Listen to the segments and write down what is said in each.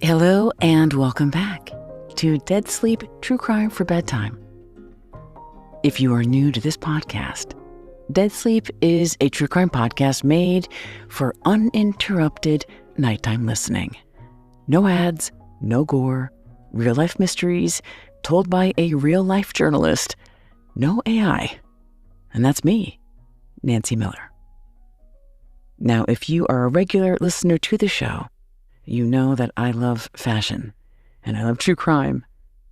Hello and welcome back to Dead Sleep True Crime for Bedtime. If you are new to this podcast, Dead Sleep is a true crime podcast made for uninterrupted nighttime listening. No ads, no gore, real-life mysteries told by a real-life journalist, no AI. And that's me, Nancy Miller. Now, if you are a regular listener to the show, you know that I love fashion, and I love true crime,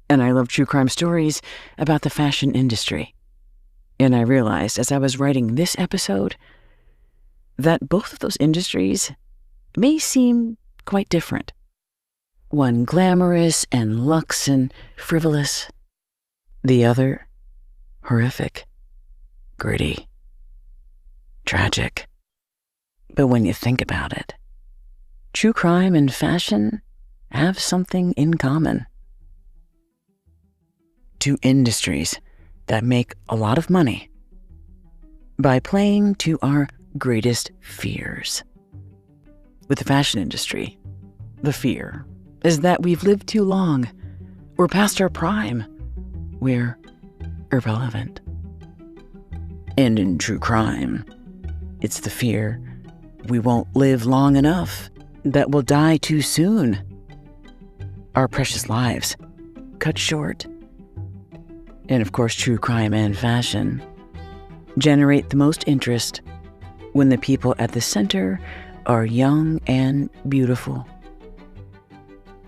and I love true crime stories about the fashion industry. And I realized as I was writing this episode that both of those industries may seem quite different. One glamorous and luxe and frivolous, the other horrific, gritty, tragic. But when you think about it, true crime and fashion have something in common. Two industries that make a lot of money by playing to our greatest fears. With the fashion industry, the fear is that we've lived too long. We're past our prime. We're irrelevant. And in true crime, it's the fear we won't live long enough, that we'll die too soon. Our precious lives cut short. And of course, true crime and fashion generate the most interest when the people at the center are young and beautiful.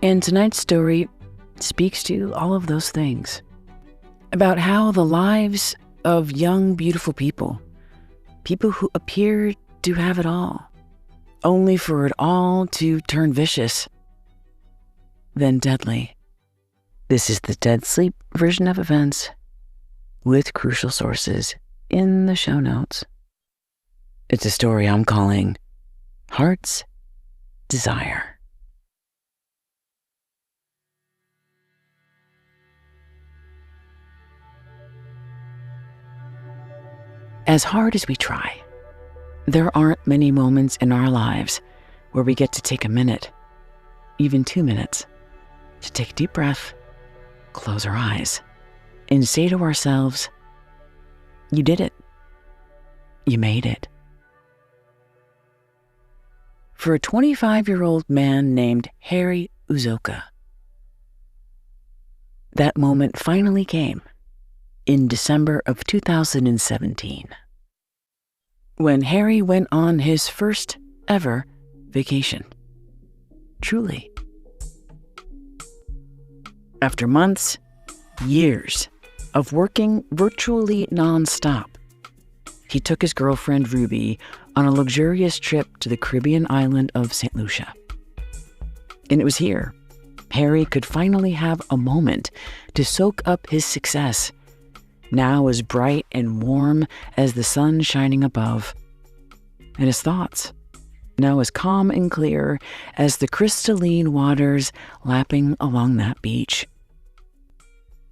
And tonight's story speaks to all of those things, about how the lives of young, beautiful people who appear to have it all, only for it all to turn vicious, then deadly. This is the Dead Sleep version of events, with crucial sources in the show notes. It's a story I'm calling Heart's Desire. As hard as we try, there aren't many moments in our lives where we get to take a minute, even 2 minutes, to take a deep breath, close our eyes, and say to ourselves, you did it. You made it. For a 25-year-old man named Harry Uzoka, that moment finally came in December of 2017. When Harry went on his first ever vacation. Truly. After months, years of working virtually nonstop, he took his girlfriend Ruby on a luxurious trip to the Caribbean island of St. Lucia. And it was here Harry could finally have a moment to soak up his success, now as bright and warm as the sun shining above, and his thoughts, now as calm and clear as the crystalline waters lapping along that beach.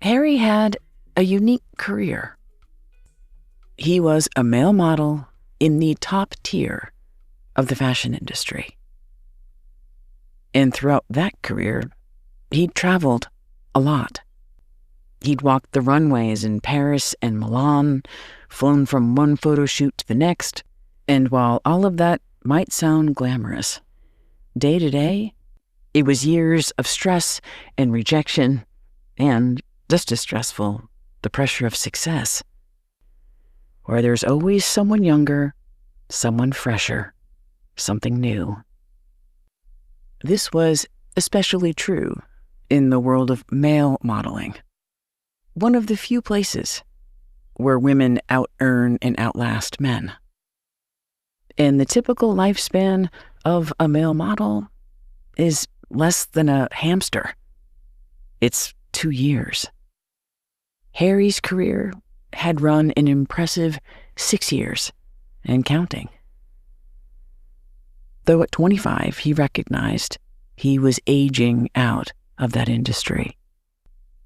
Harry had a unique career. He was a male model in the top tier of the fashion industry. And throughout that career, he'd traveled a lot. He'd walked the runways in Paris and Milan, flown from one photo shoot to the next, and while all of that might sound glamorous, day to day, it was years of stress and rejection, and just as stressful, the pressure of success, where there's always someone younger, someone fresher, something new. This was especially true in the world of male modeling, one of the few places where women out-earn and outlast men. And the typical lifespan of a male model is less than a hamster. It's 2 years. Harry's career had run an impressive 6 years and counting. Though at 25, he recognized he was aging out of that industry.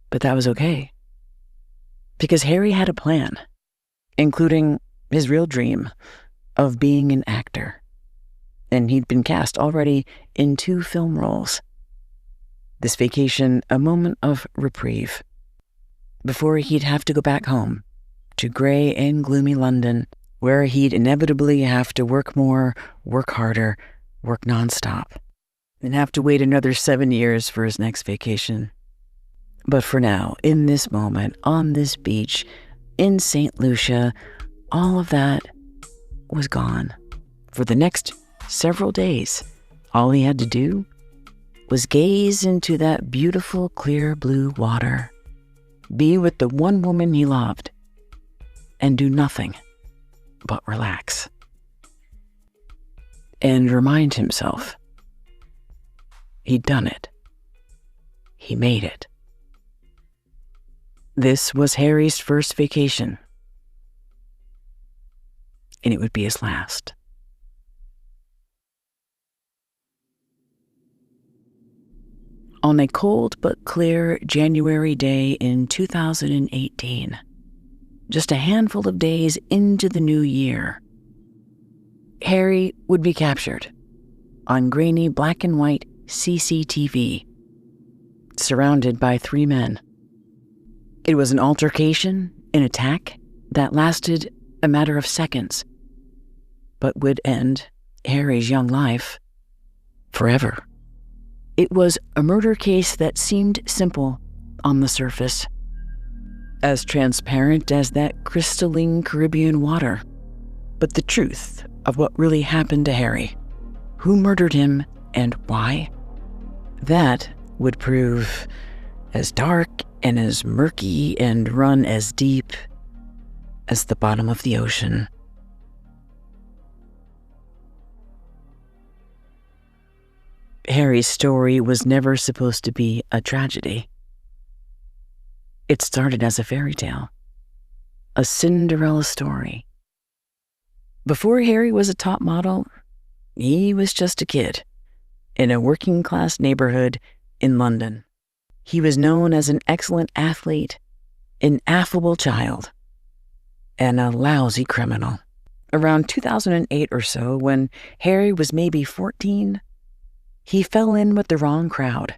But that was okay, because Harry had a plan, including his real dream of being an actor. And he'd been cast already in 2 film roles. This vacation a moment of reprieve before he'd have to go back home to gray and gloomy London, where he'd inevitably have to work more, work harder, work nonstop, and have to wait another 7 years for his next vacation. But for now, in this moment, on this beach, in St. Lucia, all of that was gone. For the next several days, all he had to do was gaze into that beautiful, clear blue water, be with the one woman he loved, and do nothing but relax. And remind himself he'd done it. He made it. This was Harry's first vacation, and it would be his last. On a cold but clear January day in 2018, just a handful of days into the new year, Harry would be captured on grainy black and white CCTV, surrounded by 3 men. It was an altercation, an attack that lasted a matter of seconds, but would end Harry's young life forever. It was a murder case that seemed simple on the surface, as transparent as that crystalline Caribbean water. But the truth of what really happened to Harry, who murdered him and why, that would prove as dark and as murky and run as deep as the bottom of the ocean. Harry's story was never supposed to be a tragedy. It started as a fairy tale, a Cinderella story. Before Harry was a top model, he was just a kid in a working-class neighborhood in London. He was known as an excellent athlete, an affable child, and a lousy criminal. Around 2008 or so, when Harry was maybe 14, he fell in with the wrong crowd,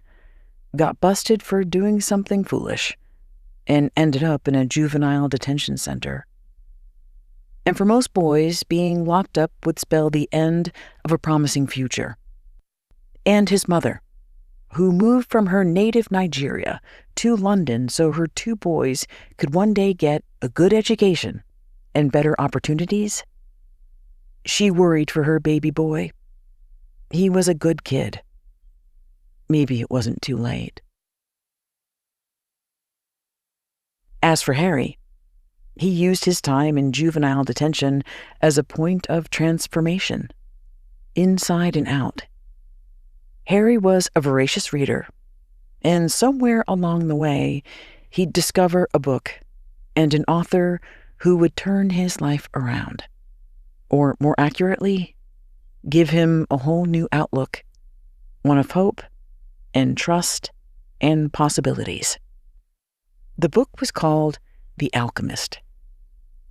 got busted for doing something foolish, and ended up in a juvenile detention center. And for most boys, being locked up would spell the end of a promising future. And his mother, who moved from her native Nigeria to London so her 2 boys could one day get a good education and better opportunities, she worried for her baby boy. He was a good kid. Maybe it wasn't too late. As for Harry, he used his time in juvenile detention as a point of transformation, inside and out. Harry was a voracious reader, and somewhere along the way, he'd discover a book and an author who would turn his life around, or more accurately, give him a whole new outlook, one of hope and trust and possibilities. The book was called The Alchemist,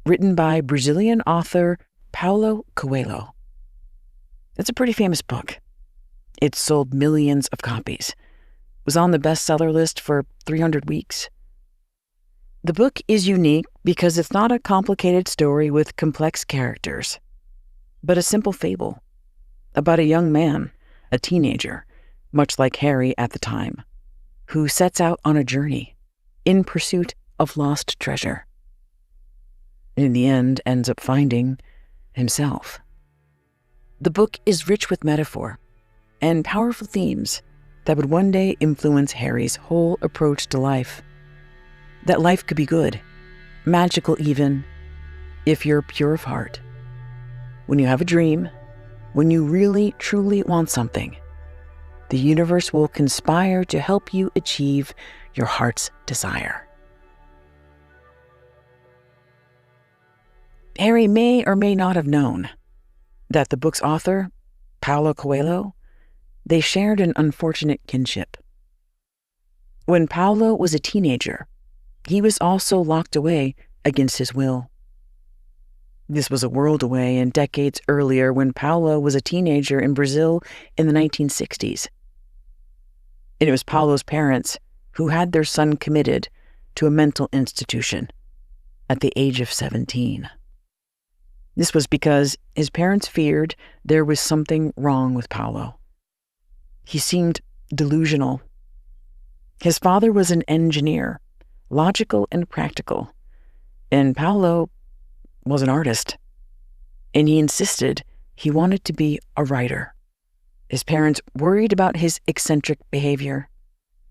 written by Brazilian author Paulo Coelho. It's a pretty famous book. It sold millions of copies, was on the bestseller list for 300 weeks. The book is unique because it's not a complicated story with complex characters, but a simple fable about a young man, a teenager, much like Harry at the time, who sets out on a journey in pursuit of lost treasure. In the end, ends up finding himself. The book is rich with metaphor and powerful themes that would one day influence Harry's whole approach to life. That life could be good, magical even, if you're pure of heart. When you have a dream, when you really, truly want something, the universe will conspire to help you achieve your heart's desire. Harry may or may not have known that the book's author, Paulo Coelho, they shared an unfortunate kinship. When Paulo was a teenager, he was also locked away against his will. This was a world away and decades earlier when Paulo was a teenager in Brazil in the 1960s. And it was Paulo's parents who had their son committed to a mental institution at the age of 17. This was because his parents feared there was something wrong with Paulo. He seemed delusional. His father was an engineer, logical and practical, and Paulo was an artist, and he insisted he wanted to be a writer. His parents worried about his eccentric behavior.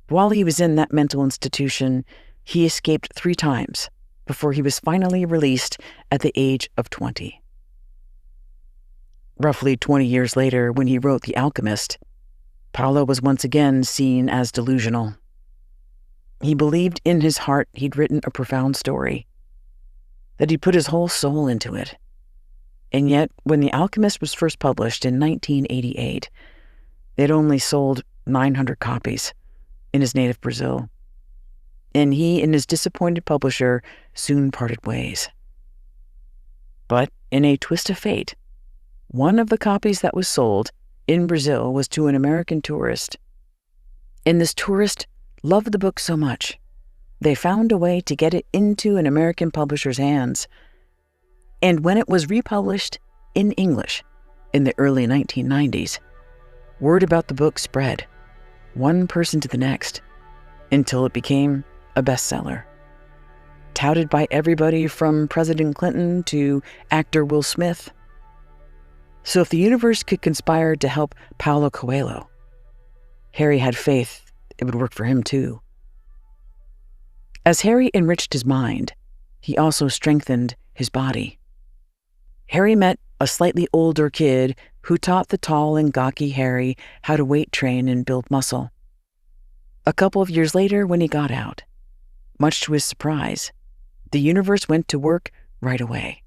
While he was in that mental institution, he escaped 3 times before he was finally released at the age of 20. Roughly 20 years later, when he wrote The Alchemist, Paulo was once again seen as delusional. He believed in his heart he'd written a profound story, that he'd put his whole soul into it. And yet, when The Alchemist was first published in 1988, it only sold 900 copies in his native Brazil. And he and his disappointed publisher soon parted ways. But in a twist of fate, one of the copies that was sold in Brazil was to an American tourist. And this tourist loved the book so much, they found a way to get it into an American publisher's hands. And when it was republished in English in the early 1990s, word about the book spread, one person to the next, until it became a bestseller. Touted by everybody from President Clinton to actor Will Smith. So if the universe could conspire to help Paulo Coelho, Harry had faith it would work for him too. As Harry enriched his mind, he also strengthened his body. Harry met a slightly older kid who taught the tall and gawky Harry how to weight train and build muscle. A couple of years later, when he got out, much to his surprise, the universe went to work right away.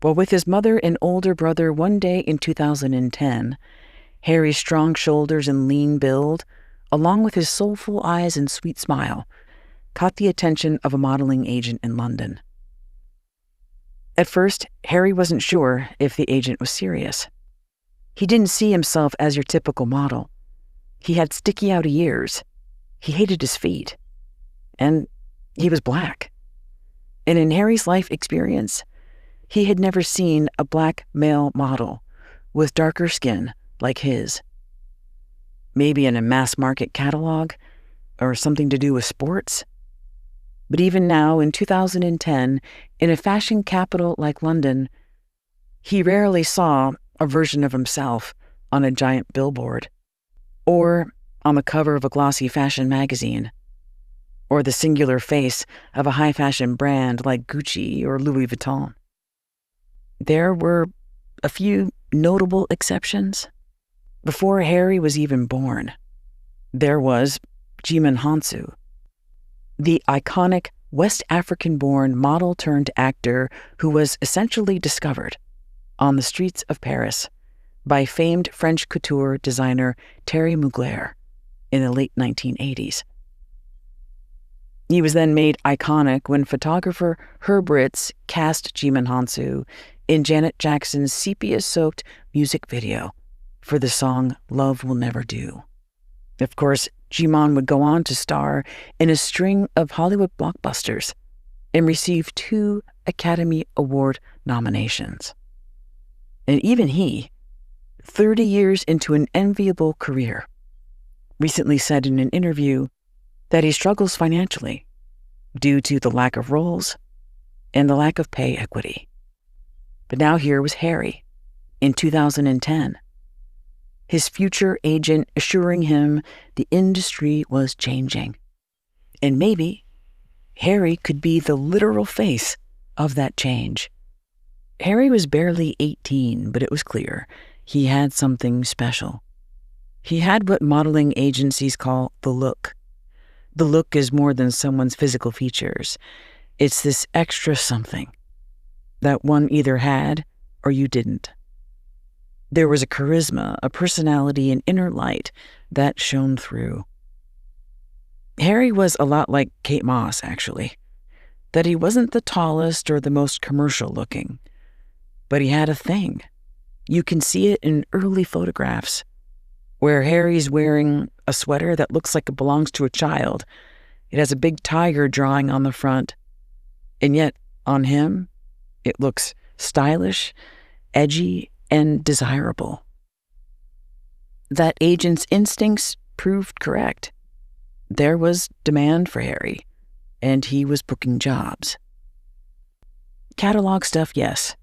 While with his mother and older brother one day in 2010, Harry's strong shoulders and lean build, along with his soulful eyes and sweet smile, caught the attention of a modeling agent in London. At first, Harry wasn't sure if the agent was serious. He didn't see himself as your typical model. He had sticky outy ears. He hated his feet. And he was black. And in Harry's life experience, he had never seen a black male model with darker skin like his. Maybe in a mass market catalog or something to do with sports. But even now, in 2010, in a fashion capital like London, he rarely saw a version of himself on a giant billboard, or on the cover of a glossy fashion magazine, or the singular face of a high-fashion brand like Gucci or Louis Vuitton. There were a few notable exceptions. Before Harry was even born, there was Djimon Hounsou, the iconic West African-born model-turned-actor who was essentially discovered on the streets of Paris by famed French couture designer Thierry Mugler in the late 1980s. He was then made iconic when photographer Herb Ritts cast Djimon Hounsou in Janet Jackson's sepia-soaked music video for the song Love Will Never Do. Of course, Djimon would go on to star in a string of Hollywood blockbusters and receive 2 Academy Award nominations. And even he, 30 years into an enviable career, recently said in an interview that he struggles financially due to the lack of roles and the lack of pay equity. But now here was Harry in 2010. His future agent assuring him the industry was changing. And maybe Harry could be the literal face of that change. Harry was barely 18, but it was clear he had something special. He had what modeling agencies call the look. The look is more than someone's physical features. It's this extra something that one either had or you didn't. There was a charisma, a personality, an inner light that shone through. Harry was a lot like Kate Moss, actually. That he wasn't the tallest or the most commercial looking, but he had a thing. You can see it in early photographs. where Harry's wearing a sweater that looks like it belongs to a child. It has a big tiger drawing on the front, and yet on him, it looks stylish, edgy, and desirable. That agent's instincts proved correct. There was demand for Harry, and he was booking jobs. Catalog stuff, yes.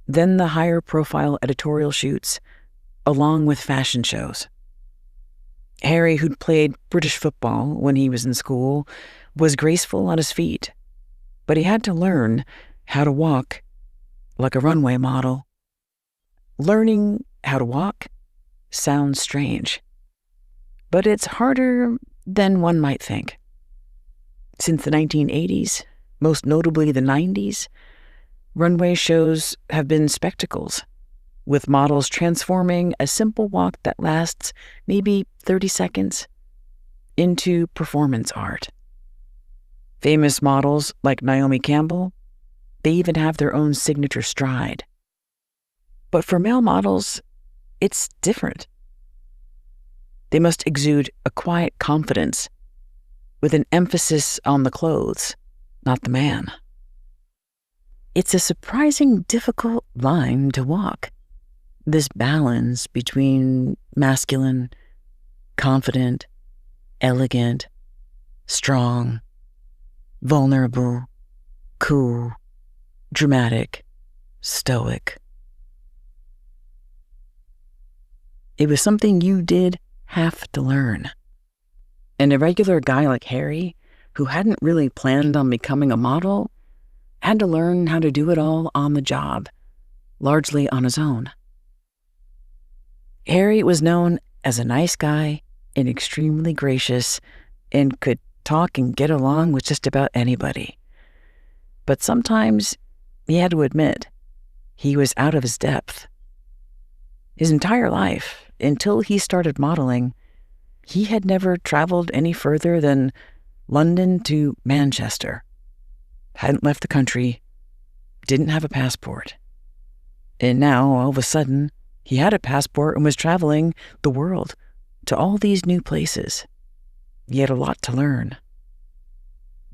Then the higher profile editorial shoots, along with fashion shows. Harry, who'd played British football when he was in school, was graceful on his feet, but he had to learn how to walk like a runway model. Learning how to walk sounds strange, but it's harder than one might think. Since the 1980s, most notably the 90s, runway shows have been spectacles, with models transforming a simple walk that lasts maybe 30 seconds into performance art. Famous models like Naomi Campbell, they even have their own signature stride. But for male models, it's different. They must exude a quiet confidence with an emphasis on the clothes, not the man. It's a surprising difficult line to walk. This balance between masculine, confident, elegant, strong, vulnerable, cool, dramatic, stoic. It was something you did have to learn. And a regular guy like Harry, who hadn't really planned on becoming a model, had to learn how to do it all on the job, largely on his own. Harry was known as a nice guy and extremely gracious and could talk and get along with just about anybody. But sometimes he had to admit he was out of his depth. His entire life, until he started modeling, he had never traveled any further than London to Manchester, hadn't left the country, didn't have a passport. And now, all of a sudden, he had a passport and was traveling the world to all these new places. He had a lot to learn.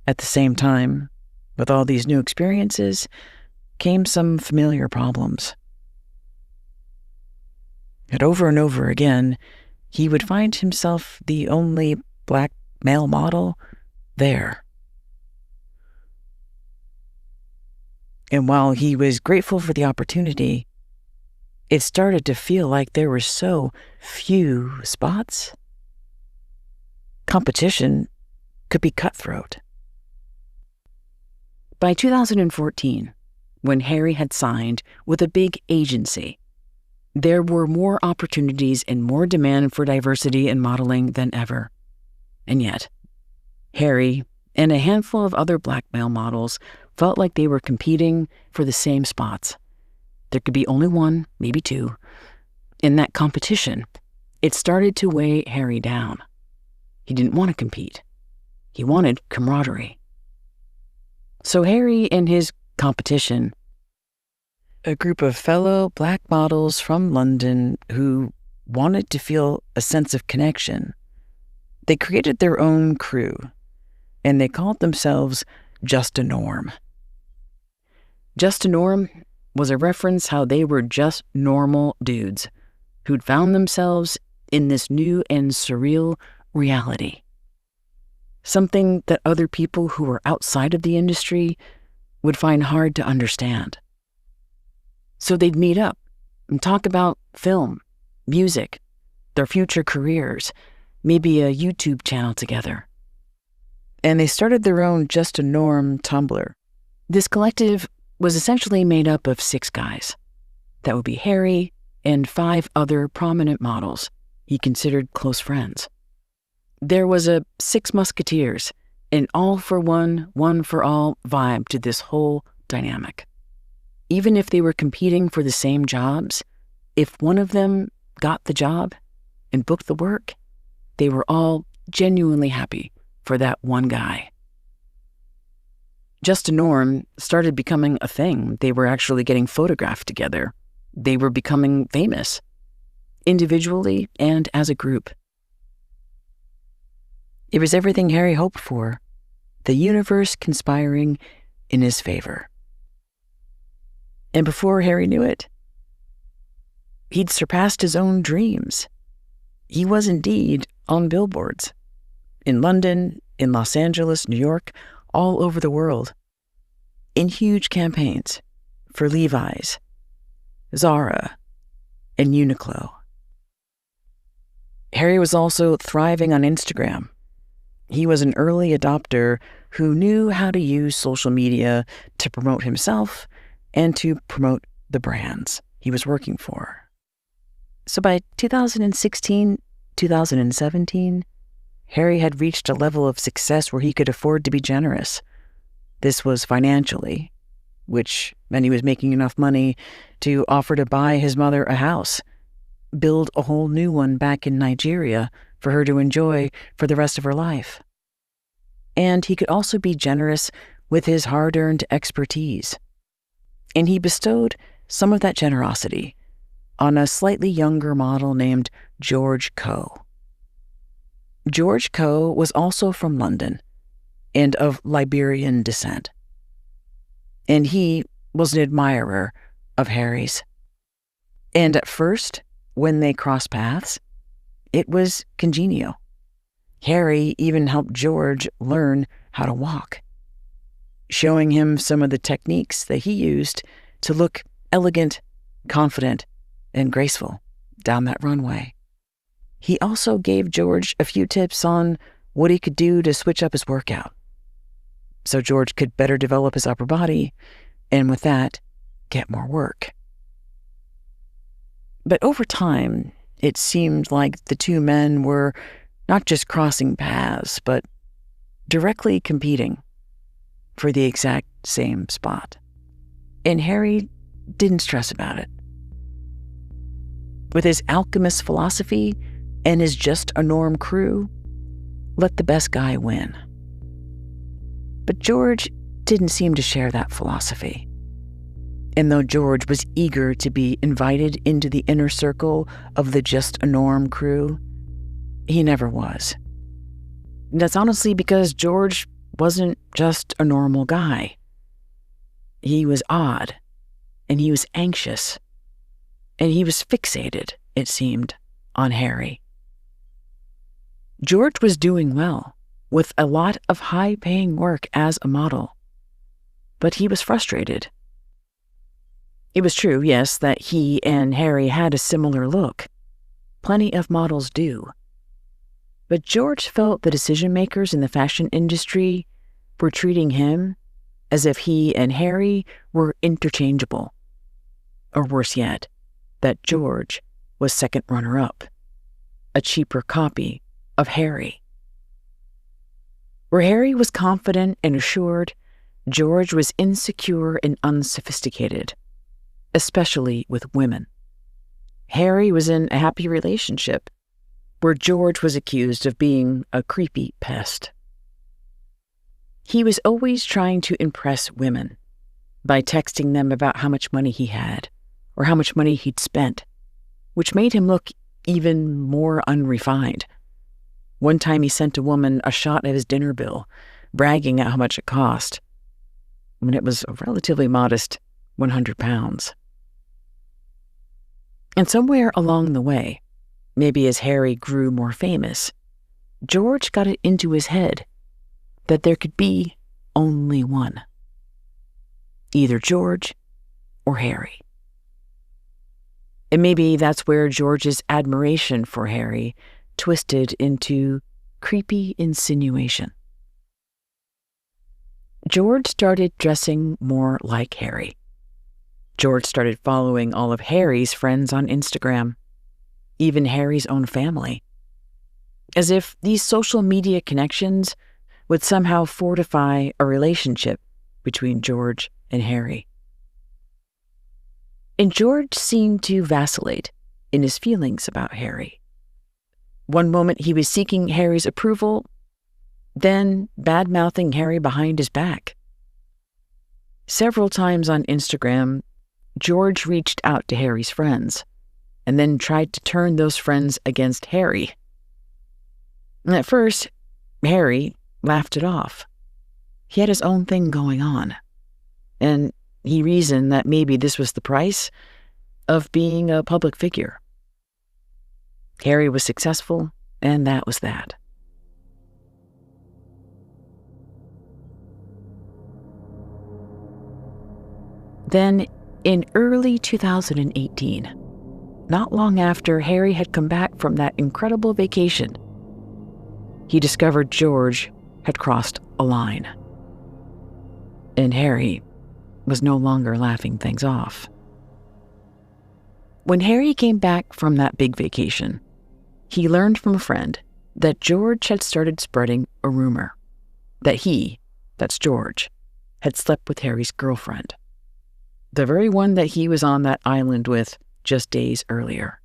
At the same time, with all these new experiences, came some familiar problems. And over again, he would find himself the only black male model there. And while he was grateful for the opportunity, it started to feel like there were so few spots. Competition could be cutthroat. By 2014, when Harry had signed with a big agency, there were more opportunities and more demand for diversity in modeling than ever. And yet, Harry and a handful of other black male models felt like they were competing for the same spots. There could be only one, maybe two. In that competition, it started to weigh Harry down. He didn't want to compete. He wanted camaraderie. So Harry and his competition, a group of fellow black models from London who wanted to feel a sense of connection, they created their own crew, and they called themselves Just a Norm. Just a Norm was a reference how they were just normal dudes who'd found themselves in this new and surreal reality. Something that other people who were outside of the industry would find hard to understand. So they'd meet up and talk about film, music, their future careers, maybe a YouTube channel together. And they started their own Just a Norm Tumblr. This collective was essentially made up of 6 guys. That would be Harry and 5 other prominent models he considered close friends. There was a 6 Musketeers, an all for one, one for all vibe to this whole dynamic. Even if they were competing for the same jobs, if one of them got the job and booked the work, they were all genuinely happy for that one guy. Just a Norm started becoming a thing. They were actually getting photographed together. They were becoming famous. individually and as a group. It was everything Harry hoped for, the universe conspiring in his favor. And before Harry knew it, he'd surpassed his own dreams. He was indeed on billboards in London, in Los Angeles, New York, all over the world, in huge campaigns for Levi's, Zara, and Uniqlo. Harry was also thriving on Instagram. He was an early adopter who knew how to use social media to promote himself and to promote the brands he was working for. So by 2016, 2017, Harry had reached a level of success where he could afford to be generous. This was financially, which meant he was making enough money to offer to buy his mother a house, build a whole new one back in Nigeria for her to enjoy for the rest of her life. And he could also be generous with his hard-earned expertise. And he bestowed some of that generosity on a slightly younger model named George Coe. George Coe was also from London and of Liberian descent. And he was an admirer of Harry's. And at first, when they crossed paths, it was congenial. Harry even helped George learn how to walk, showing him some of the techniques that he used to look elegant, confident, and graceful down that runway. He also gave George a few tips on what he could do to switch up his workout, so George could better develop his upper body, and with that, get more work. But over time, it seemed like the two men were not just crossing paths, but directly competing for the exact same spot. And Harry didn't stress about it. With his alchemist philosophy and his just a norm crew, let the best guy win. But George didn't seem to share that philosophy. And though George was eager to be invited into the inner circle of the just a norm crew, he never was. And that's honestly because George wasn't just a normal guy. He was odd, and he was anxious, and he was fixated, it seemed, on Harry. George was doing well, with a lot of high-paying work as a model, but he was frustrated. It was true, yes, that he and Harry had a similar look. Plenty of models do. But George felt the decision-makers in the fashion industry were treating him as if he and Harry were interchangeable. Or worse yet, that George was second runner-up, a cheaper copy of Harry. Where Harry was confident and assured, George was insecure and unsophisticated, especially with women. Harry was in a happy relationship, where George was accused of being a creepy pest. He was always trying to impress women by texting them about how much money he had or how much money he'd spent, which made him look even more unrefined. One time he sent a woman a shot of his dinner bill, bragging at how much it cost, when it was a relatively modest 100 pounds. And somewhere along the way, maybe as Harry grew more famous, George got it into his head that there could be only one. Either George or Harry. And maybe that's where George's admiration for Harry twisted into creepy insinuation. George started dressing more like Harry. George started following all of Harry's friends on Instagram, even Harry's own family, as if these social media connections would somehow fortify a relationship between George and Harry. And George seemed to vacillate in his feelings about Harry. One moment he was seeking Harry's approval, then bad-mouthing Harry behind his back. Several times on Instagram, George reached out to Harry's friends, and then tried to turn those friends against Harry. And at first, Harry laughed it off. He had his own thing going on, and he reasoned that maybe this was the price of being a public figure. Harry was successful, and that was that. Then, in early 2018, not long after Harry had come back from that incredible vacation, he discovered George had crossed a line. And Harry was no longer laughing things off. When Harry came back from that big vacation, he learned from a friend that George had started spreading a rumor that that's George, had slept with Harry's girlfriend, the very one that he was on that island with just days earlier.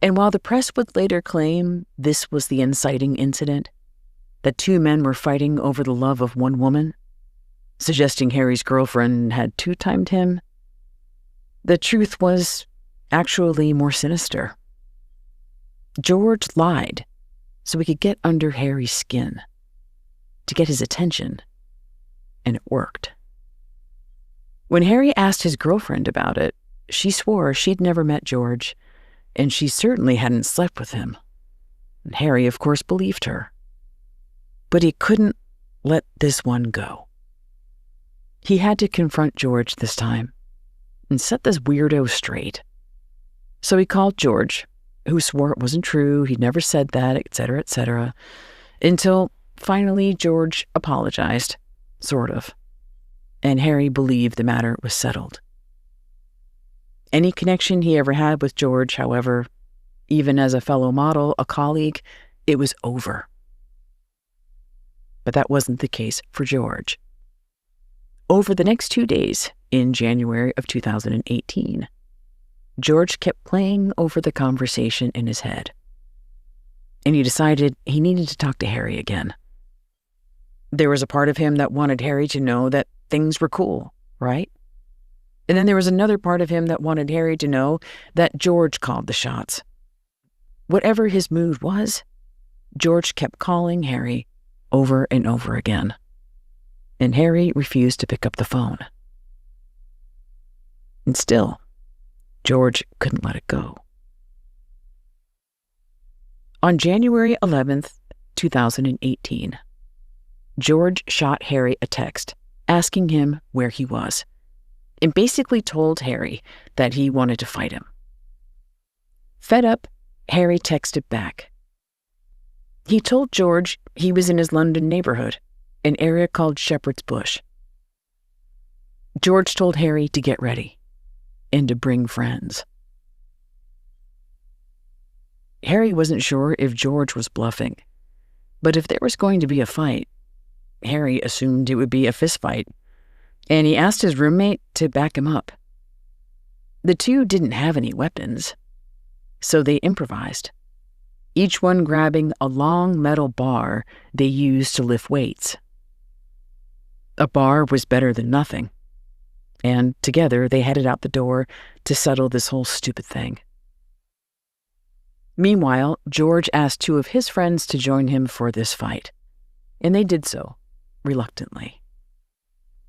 And while the press would later claim this was the inciting incident, that two men were fighting over the love of one woman, suggesting Harry's girlfriend had two-timed him, the truth was actually more sinister. George lied so he could get under Harry's skin, to get his attention, and it worked. When Harry asked his girlfriend about it, she swore she'd never met George, and she certainly hadn't slept with him. And Harry, of course, believed her. But he couldn't let this one go. He had to confront George this time and set this weirdo straight. So he called George, who swore it wasn't true, he'd never said that, etc., until finally George apologized, sort of, and Harry believed the matter was settled. Any connection he ever had with George, however, even as a fellow model, a colleague, it was over. But that wasn't the case for George. Over the next 2 days, in January of 2018, George kept playing over the conversation in his head, and he decided he needed to talk to Harry again. There was a part of him that wanted Harry to know that things were cool, right? And then there was another part of him that wanted Harry to know that George called the shots. Whatever his mood was, George kept calling Harry over and over again, and Harry refused to pick up the phone. And still, George couldn't let it go. On January 11th, 2018, George shot Harry a text asking him where he was, and basically told Harry that he wanted to fight him. Fed up, Harry texted back. He told George he was in his London neighborhood, an area called Shepherd's Bush. George told Harry to get ready and to bring friends. Harry wasn't sure if George was bluffing, but if there was going to be a fight, Harry assumed it would be a fist fight, and he asked his roommate to back him up. The two didn't have any weapons, so they improvised, each one grabbing a long metal bar they used to lift weights. A bar was better than nothing, and together they headed out the door to settle this whole stupid thing. Meanwhile, George asked two of his friends to join him for this fight, and they did so, reluctantly.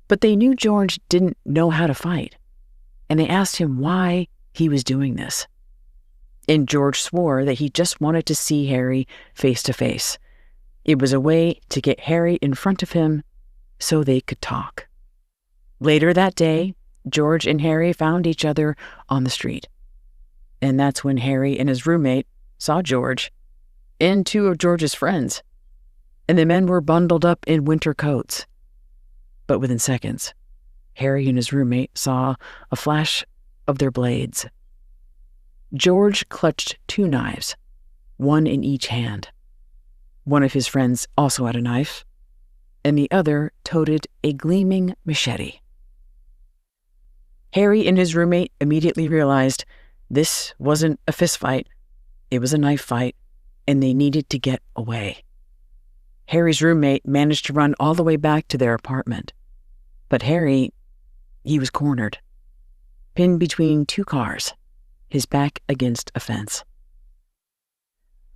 But they knew George didn't know how to fight, and they asked him why he was doing this. And George swore that he just wanted to see Harry face to face. It was a way to get Harry in front of him so they could talk. Later that day, George and Harry found each other on the street. And that's when Harry and his roommate saw George and two of George's friends. And the men were bundled up in winter coats. But within seconds, Harry and his roommate saw a flash of their blades. George clutched two knives, one in each hand. One of his friends also had a knife, and the other toted a gleaming machete. Harry and his roommate immediately realized this wasn't a fist fight, it was a knife fight, and they needed to get away. Harry's roommate managed to run all the way back to their apartment. But Harry, he was cornered, pinned between two cars, his back against a fence.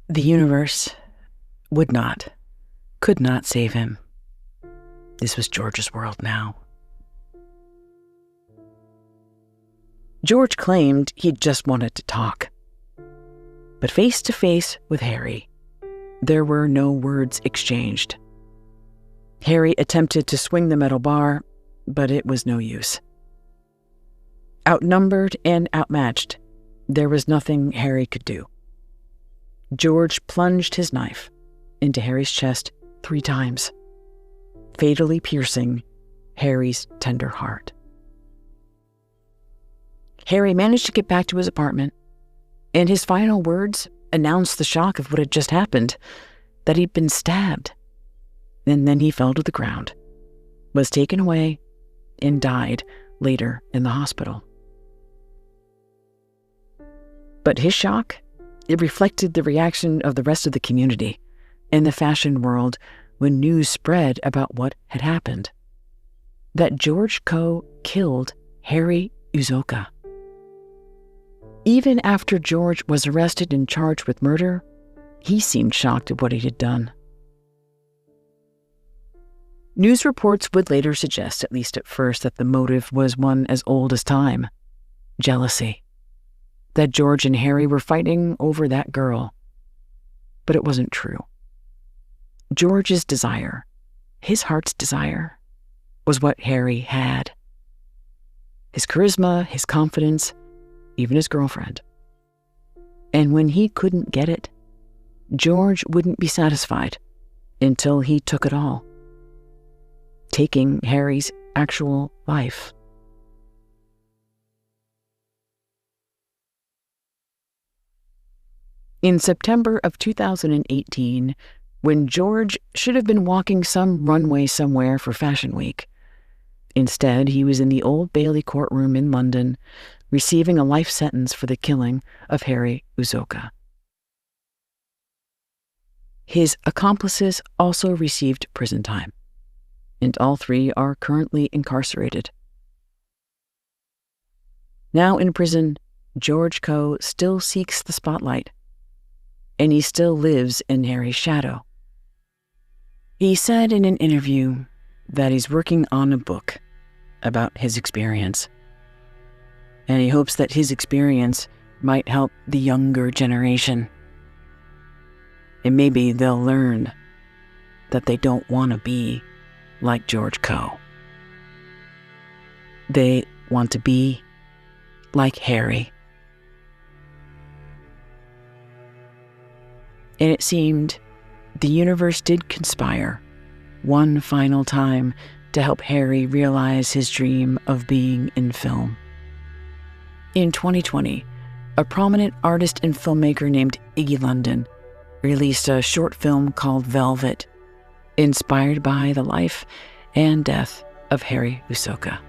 The universe would not, could not save him. This was George's world now. George claimed he just wanted to talk. But face to face with Harry, there were no words exchanged. Harry attempted to swing the metal bar, but it was no use. Outnumbered and outmatched, there was nothing Harry could do. George plunged his knife into Harry's chest 3 times, fatally piercing Harry's tender heart. Harry managed to get back to his apartment, and his final words announced the shock of what had just happened, that he'd been stabbed. And then he fell to the ground, was taken away, and died later in the hospital. But his shock, it reflected the reaction of the rest of the community and the fashion world when news spread about what had happened. That George Coe killed Harry Uzoka. Even after George was arrested and charged with murder, he seemed shocked at what he had done. News reports would later suggest, at least at first, that the motive was one as old as time: jealousy. That George and Harry were fighting over that girl. But it wasn't true. George's desire, his heart's desire, was what Harry had. His charisma, his confidence, even his girlfriend. And when he couldn't get it, George wouldn't be satisfied until he took it all, taking Harry's actual life. In September of 2018, when George should have been walking some runway somewhere for Fashion Week, instead he was in the Old Bailey courtroom in London, receiving a life sentence for the killing of Harry Uzoka. His accomplices also received prison time, and all 3 are currently incarcerated. Now in prison, George Coe still seeks the spotlight, and he still lives in Harry's shadow. He said in an interview that he's working on a book about his experience, and he hopes that his experience might help the younger generation. And maybe they'll learn that they don't want to be like George Coe. They want to be like Harry. And it seemed the universe did conspire one final time to help Harry realize his dream of being in film. In 2020, a prominent artist and filmmaker named Iggy London released a short film called Velvet, inspired by the life and death of Harry Uzoka.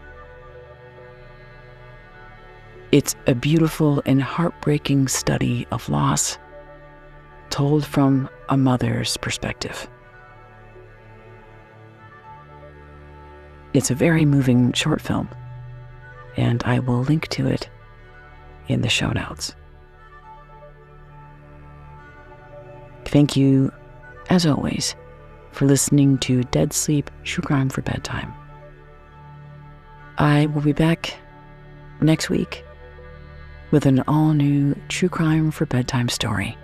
It's a beautiful and heartbreaking study of loss, told from a mother's perspective. It's a very moving short film, and I will link to it in the show notes. Thank you, as always, for listening to Dead Sleep True Crime for Bedtime. I will be back next week with an all-new True Crime for Bedtime story.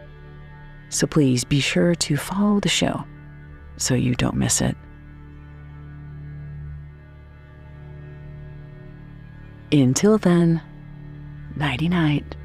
So please be sure to follow the show so you don't miss it. Until then, nighty-night.